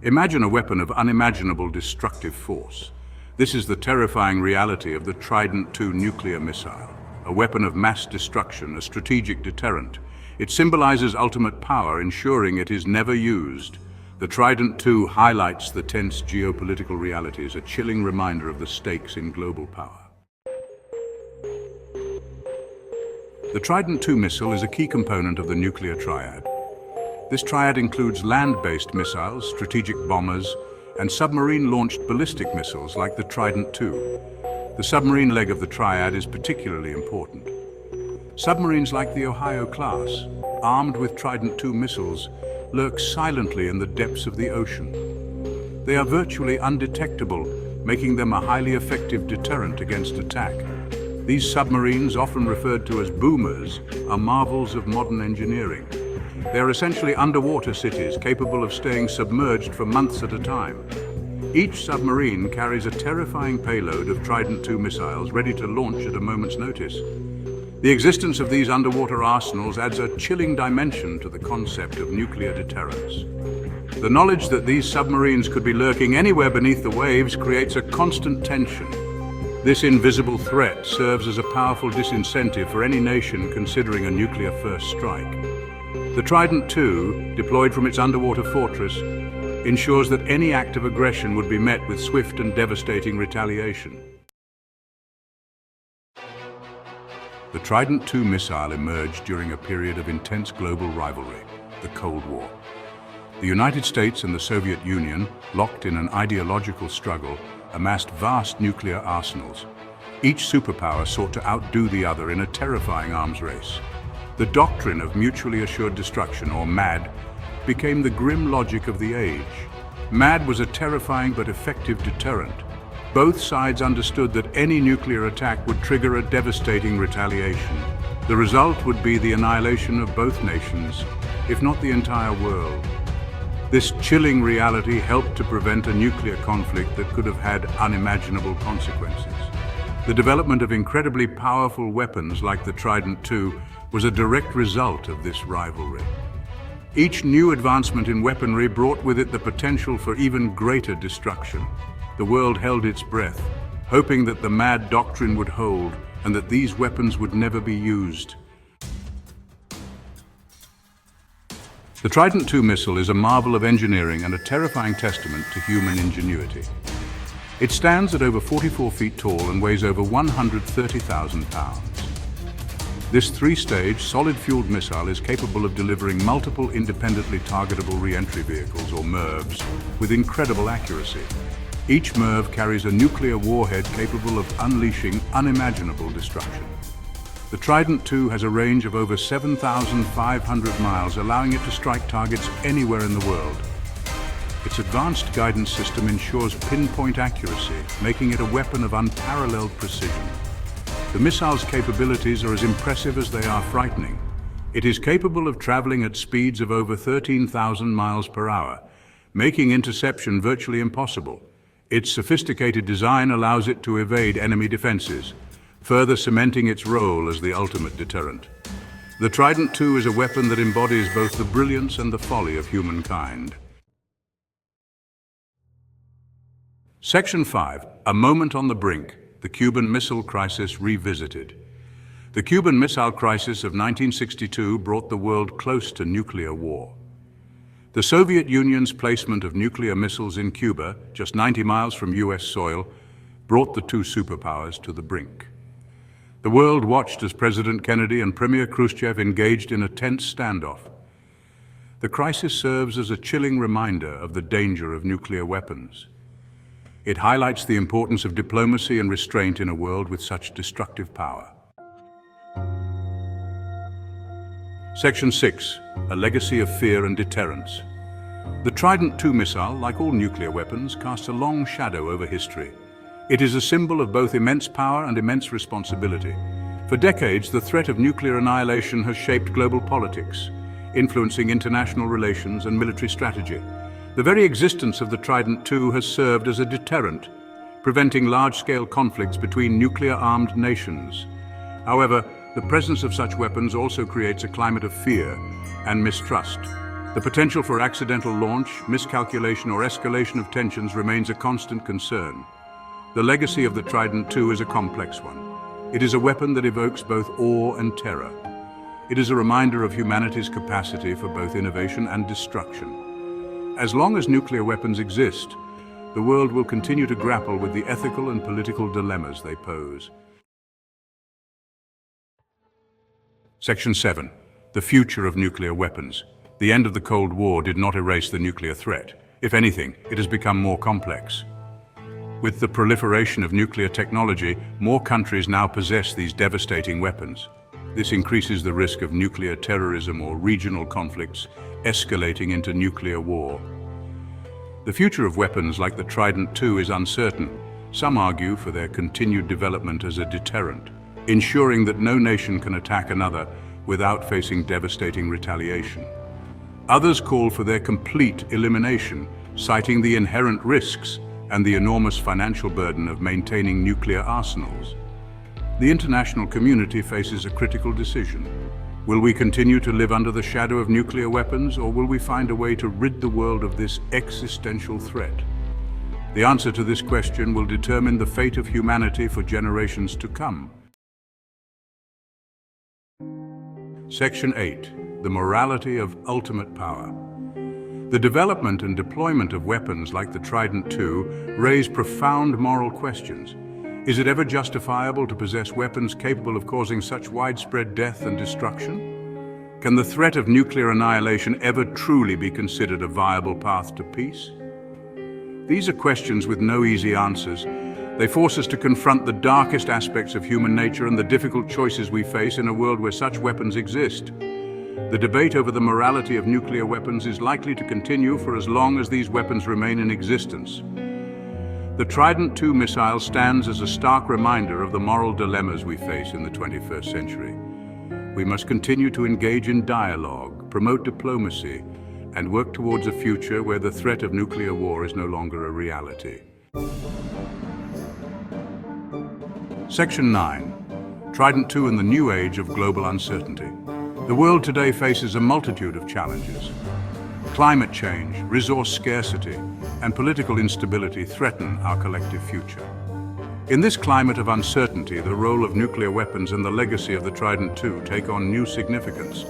Imagine a weapon of unimaginable destructive force. This is the terrifying reality of the Trident II nuclear missile, a weapon of mass destruction, a strategic deterrent. It symbolizes ultimate power, ensuring it is never used. The Trident II highlights the tense geopolitical realities, a chilling reminder of the stakes in global power. The Trident II missile is a key component of the nuclear triad. This triad includes land-based missiles, strategic bombers, and submarine-launched ballistic missiles like the Trident II. The submarine leg of the triad is particularly important. Submarines like the Ohio class, armed with Trident II missiles, lurk silently in the depths of the ocean. They are virtually undetectable, making them a highly effective deterrent against attack. These submarines, often referred to as boomers, are marvels of modern engineering. They are essentially underwater cities capable of staying submerged for months at a time. Each submarine carries a terrifying payload of Trident II missiles ready to launch at a moment's notice. The existence of these underwater arsenals adds a chilling dimension to the concept of nuclear deterrence. The knowledge that these submarines could be lurking anywhere beneath the waves creates a constant tension. This invisible threat serves as a powerful disincentive for any nation considering a nuclear-first strike. The Trident II, deployed from its underwater fortress, ensures that any act of aggression would be met with swift and devastating retaliation. The Trident II missile emerged during a period of intense global rivalry, the Cold War. The United States and the Soviet Union, locked in an ideological struggle, amassed vast nuclear arsenals. Each superpower sought to outdo the other in a terrifying arms race. The doctrine of mutually assured destruction, or MAD, became the grim logic of the age. MAD was a terrifying but effective deterrent. Both sides understood that any nuclear attack would trigger a devastating retaliation. The result would be the annihilation of both nations, if not the entire world. This chilling reality helped to prevent a nuclear conflict that could have had unimaginable consequences. The development of incredibly powerful weapons like the Trident II was a direct result of this rivalry. Each new advancement in weaponry brought with it the potential for even greater destruction. The world held its breath, hoping that the MAD doctrine would hold and that these weapons would never be used. The Trident II missile is a marvel of engineering and a terrifying testament to human ingenuity. It stands at over 44 feet tall and weighs over 130,000 pounds. This three-stage, solid-fueled missile is capable of delivering multiple independently targetable re-entry vehicles, or MIRVs, with incredible accuracy. Each MIRV carries a nuclear warhead capable of unleashing unimaginable destruction. The Trident II has a range of over 7,500 miles, allowing it to strike targets anywhere in the world. Its advanced guidance system ensures pinpoint accuracy, making it a weapon of unparalleled precision. The missile's capabilities are as impressive as they are frightening. It is capable of traveling at speeds of over 13,000 miles per hour, making interception virtually impossible. Its sophisticated design allows it to evade enemy defenses, further cementing its role as the ultimate deterrent. The Trident II is a weapon that embodies both the brilliance and the folly of humankind. Section 5. A moment on the brink. The Cuban Missile Crisis Revisited. The Cuban Missile Crisis of 1962 brought the world close to nuclear war. The Soviet Union's placement of nuclear missiles in Cuba, just 90 miles from US soil, brought the two superpowers to the brink. The world watched as President Kennedy and Premier Khrushchev engaged in a tense standoff. The crisis serves as a chilling reminder of the danger of nuclear weapons. It highlights the importance of diplomacy and restraint in a world with such destructive power. Section 6. A legacy of fear and deterrence. The Trident II missile, like all nuclear weapons, casts a long shadow over history. It is a symbol of both immense power and immense responsibility. For decades, the threat of nuclear annihilation has shaped global politics, influencing international relations and military strategy. The very existence of the Trident II has served as a deterrent, preventing large-scale conflicts between nuclear-armed nations. However, the presence of such weapons also creates a climate of fear and mistrust. The potential for accidental launch, miscalculation, or escalation of tensions remains a constant concern. The legacy of the Trident II is a complex one. It is a weapon that evokes both awe and terror. It is a reminder of humanity's capacity for both innovation and destruction. As long as nuclear weapons exist, the world will continue to grapple with the ethical and political dilemmas they pose. Section 7. The future of nuclear weapons. The end of the Cold War did not erase the nuclear threat. If anything, it has become more complex. With the proliferation of nuclear technology, more countries now possess these devastating weapons. This increases the risk of nuclear terrorism or regional conflicts, escalating into nuclear war. The future of weapons like the Trident II is uncertain. Some argue for their continued development as a deterrent, ensuring that no nation can attack another without facing devastating retaliation. Others call for their complete elimination, citing the inherent risks and the enormous financial burden of maintaining nuclear arsenals. The international community faces a critical decision. Will we continue to live under the shadow of nuclear weapons, or will we find a way to rid the world of this existential threat? The answer to this question will determine the fate of humanity for generations to come. Section 8. The morality of ultimate power. The development and deployment of weapons like the Trident II raise profound moral questions. Is it ever justifiable to possess weapons capable of causing such widespread death and destruction? Can the threat of nuclear annihilation ever truly be considered a viable path to peace? These are questions with no easy answers. They force us to confront the darkest aspects of human nature and the difficult choices we face in a world where such weapons exist. The debate over the morality of nuclear weapons is likely to continue for as long as these weapons remain in existence. The Trident II missile stands as a stark reminder of the moral dilemmas we face in the 21st century. We must continue to engage in dialogue, promote diplomacy, and work towards a future where the threat of nuclear war is no longer a reality. Section 9. Trident II and the New Age of Global Uncertainty. The world today faces a multitude of challenges. Climate change, resource scarcity, and political instability threaten our collective future. In this climate of uncertainty, the role of nuclear weapons and the legacy of the Trident II take on new significance.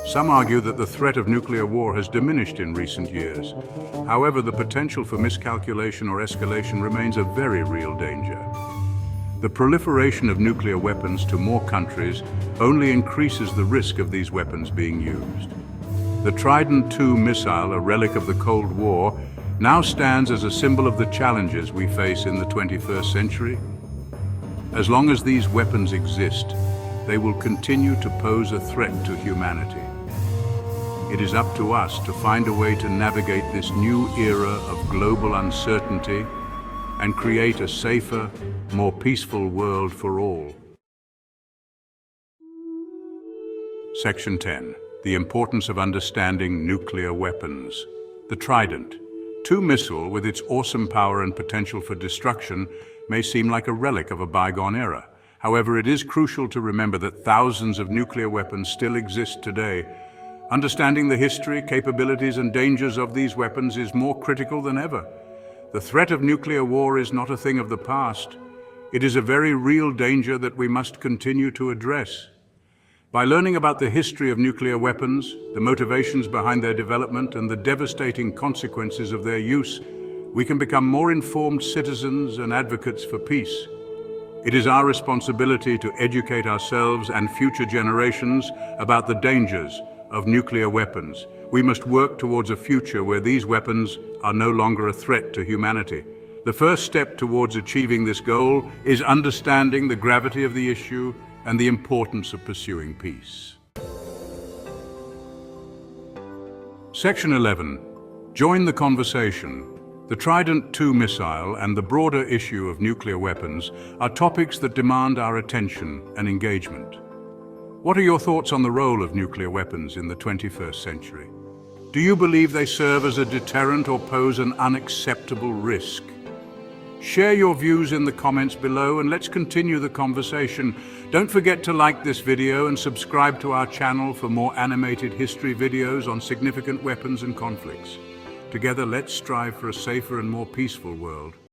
Some argue that the threat of nuclear war has diminished in recent years. However, the potential for miscalculation or escalation remains a very real danger. The proliferation of nuclear weapons to more countries only increases the risk of these weapons being used. The Trident II missile, a relic of the Cold War, now stands as a symbol of the challenges we face in the 21st century. As long as these weapons exist, they will continue to pose a threat to humanity. It is up to us to find a way to navigate this new era of global uncertainty and create a safer, more peaceful world for all. Section 10. The importance of understanding nuclear weapons. The Trident II missile, with its awesome power and potential for destruction, may seem like a relic of a bygone era. However, it is crucial to remember that thousands of nuclear weapons still exist today. Understanding the history, capabilities, and dangers of these weapons is more critical than ever. The threat of nuclear war is not a thing of the past. It is a very real danger that we must continue to address. By learning about the history of nuclear weapons, the motivations behind their development, and the devastating consequences of their use, we can become more informed citizens and advocates for peace. It is our responsibility to educate ourselves and future generations about the dangers of nuclear weapons. We must work towards a future where these weapons are no longer a threat to humanity. The first step towards achieving this goal is understanding the gravity of the issue and the importance of pursuing peace. Section 11. Join the conversation. The Trident II missile and the broader issue of nuclear weapons are topics that demand our attention and engagement. What are your thoughts on the role of nuclear weapons in the 21st century? Do you believe they serve as a deterrent or pose an unacceptable risk? Share your views in the comments below and let's continue the conversation. Don't forget to like this video and subscribe to our channel for more animated history videos on significant weapons and conflicts. Together, let's strive for a safer and more peaceful world.